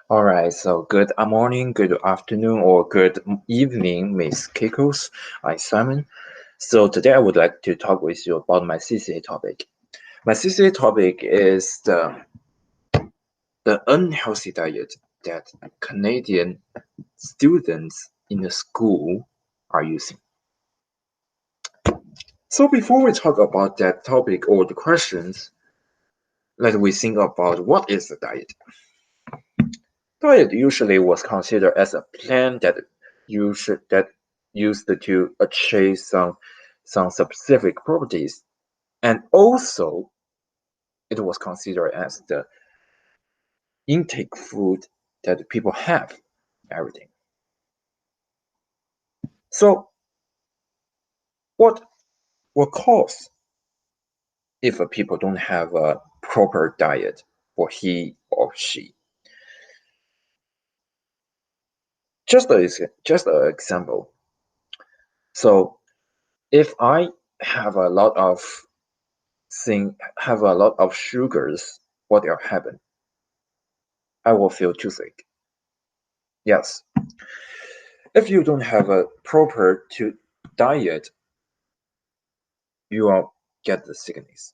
All right, so good morning, good afternoon, or good evening, Miss Kikos. I'm Simon. So today I would like to talk with you about my CCA topic. My CCA topic is the unhealthy diet that Canadian students in the school are using. So before we talk about that topic or the questions, let we think about what is the diet. Diet usually was considered as a plan that used to achieve some specific properties, and also it was considered as the intake food that people have everything. So what will cause if people don't have a proper diet for he or she? Just an example. So if I have a lot of have a lot of sugars, what will happen? I will feel toothache. Yes. If you don't have a proper diet, you will get the sickness.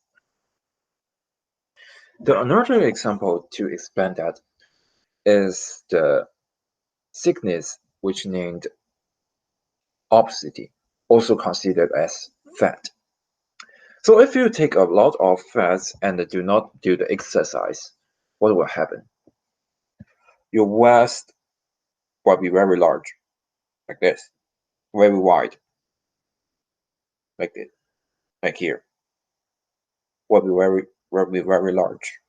The another example to explain that is the sickness which named obesity, also considered as fat. So if you take a lot of fats and do not do the exercise, what will happen? Your waist will be very large, like this, very wide, like this, like here, will be very large,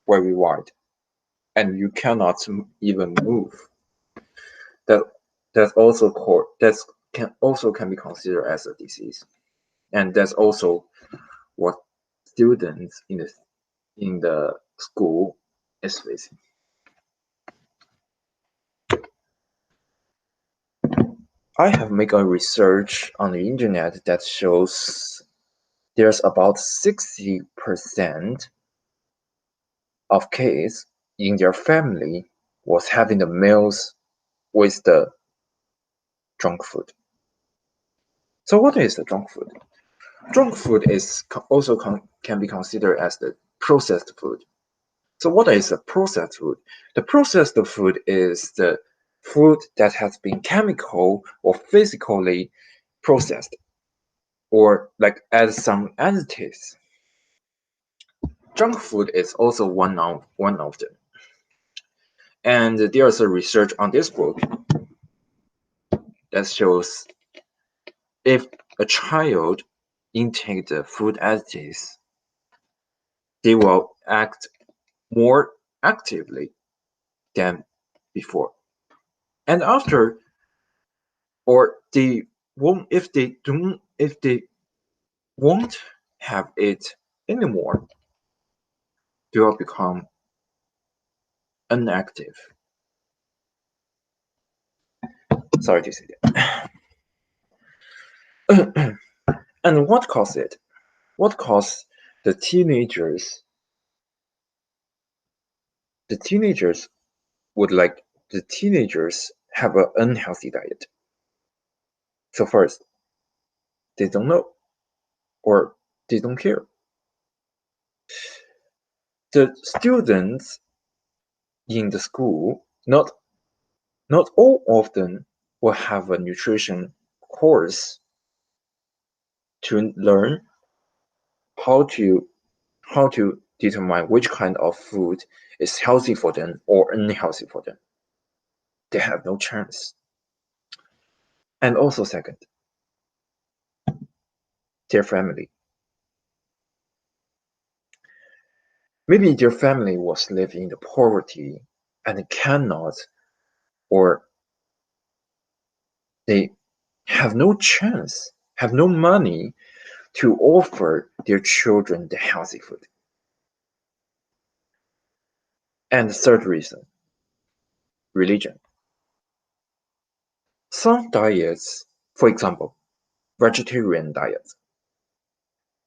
very wide, and you cannot even move. That can be considered as a disease, and that's also what students in the school is facing. I have made a research on the internet that shows there's about 60% of kids in their family was having the meals with the junk food. So what is the junk food? Junk food is also can be considered as the processed food. So what is a processed food? The processed food is the food that has been chemical or physically processed, or like add some additives. Junk food is also one of them. And there's a research on this book that shows if a child intake the food additives, they will act more actively than before. And after, or they won't, if they won't have it anymore, they will become inactive. Sorry to say that. And what caused it? What caused the teenagers? The teenagers the teenagers have an unhealthy diet. So first, they don't know or they don't care. The students in the school, not all of them will have a nutrition course to learn how to how to determine which kind of food is healthy for them or unhealthy for them. They have no chance. And also second, their family. Maybe their family was living in the poverty and cannot, or they have no chance, have no money to offer their children the healthy food. And the third reason, religion. Some diets, for example, vegetarian diets,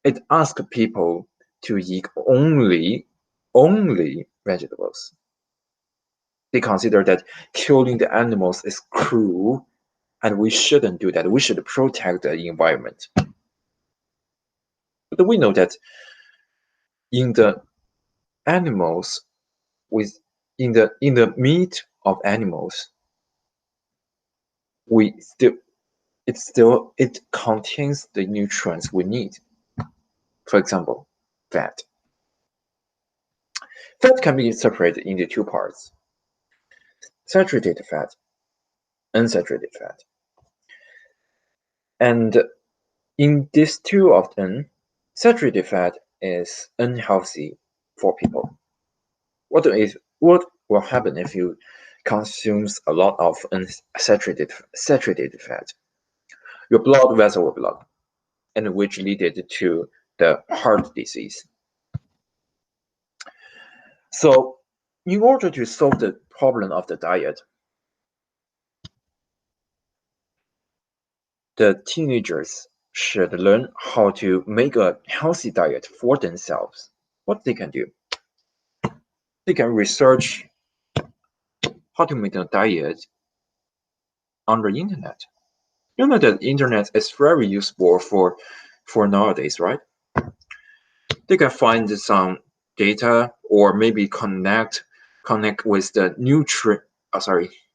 it asks people to eat only vegetables. They consider that killing the animals is cruel, and we shouldn't do that. We should protect the environment. But we know that in the animals, with in the meat of animals, we still it contains the nutrients we need. For example, fat. Fat can be separated into two parts: saturated fat, unsaturated fat. And in these two of them, saturated fat is unhealthy for people. What will happen if you consume a lot of saturated fat? Your blood vessel will block, and which leaded to the heart disease. So, in order to solve the problem of the diet, the teenagers should learn how to make a healthy diet for themselves. What they can do? They can research how to make a diet on the internet. You know that internet is very useful for nowadays, right? They can find some data or maybe connect with the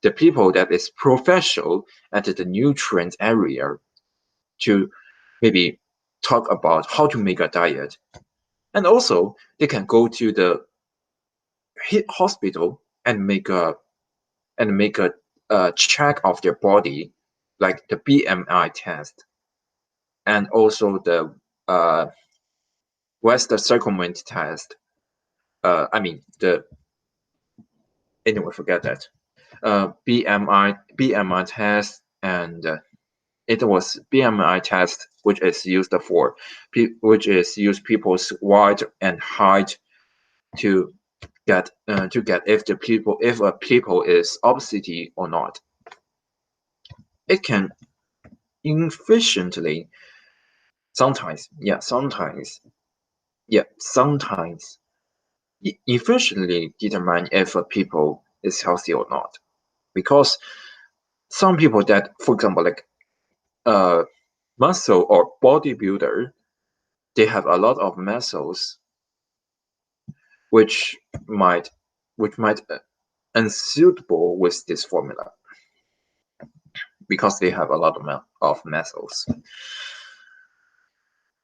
the people that is professional at the nutrient area to maybe talk about how to make a diet. And also they can go to the hospital and make a check of their body, like the BMI test, and also the West circumvent test. I mean the anyway, forget that. BMI test, and it was BMI test which is used people's weight and height to get if a people is obesity or not. It can efficiently sometimes efficiently determine if a people is healthy or not, because some people that, for example, like muscle or bodybuilder, they have a lot of muscles which might unsuitable with this formula because they have a lot of muscles.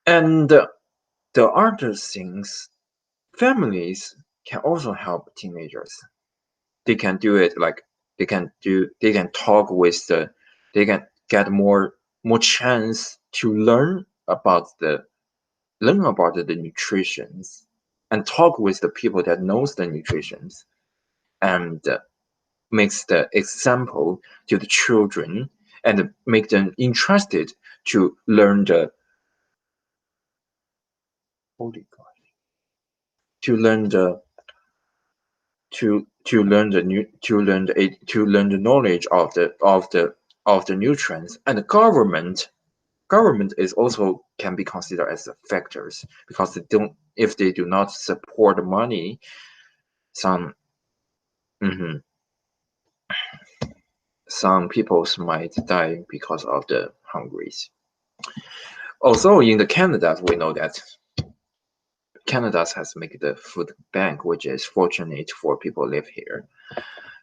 And the other things, families can also help teenagers. They can do it like they can talk with they can get more chance to learn about the nutrition and talk with the people that knows the nutrition, and makes the example to the children and make them interested to learn the holy God, to learn the knowledge of the nutrients. And the government is also can be considered as factors, because if they do not support the money, some some people might die because of the hungries. Also in the Canada, we know that Canada has made the food bank, which is fortunate for people live here.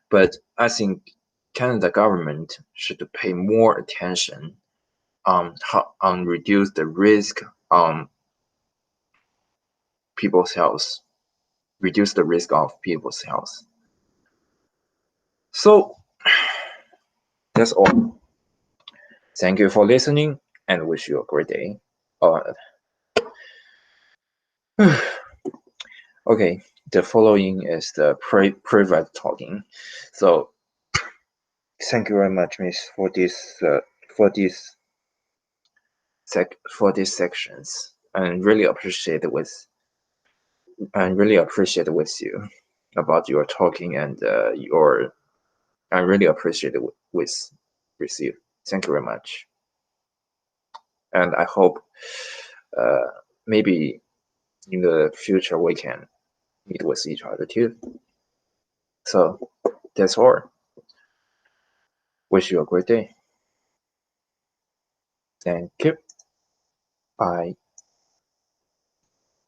But I think Canada government should pay more attention on reduce the risk on people's health, reduce the risk of people's health. So that's all. Thank you for listening and wish you a great day. Okay, the following is the private talking. So thank you very much, Miss, for this sections. And really appreciate it with you about your talking and I really appreciate it with you. Thank you very much. And I hope maybe in the future we can meet with each other too. So That's all. Wish you a great day. Thank you. Bye.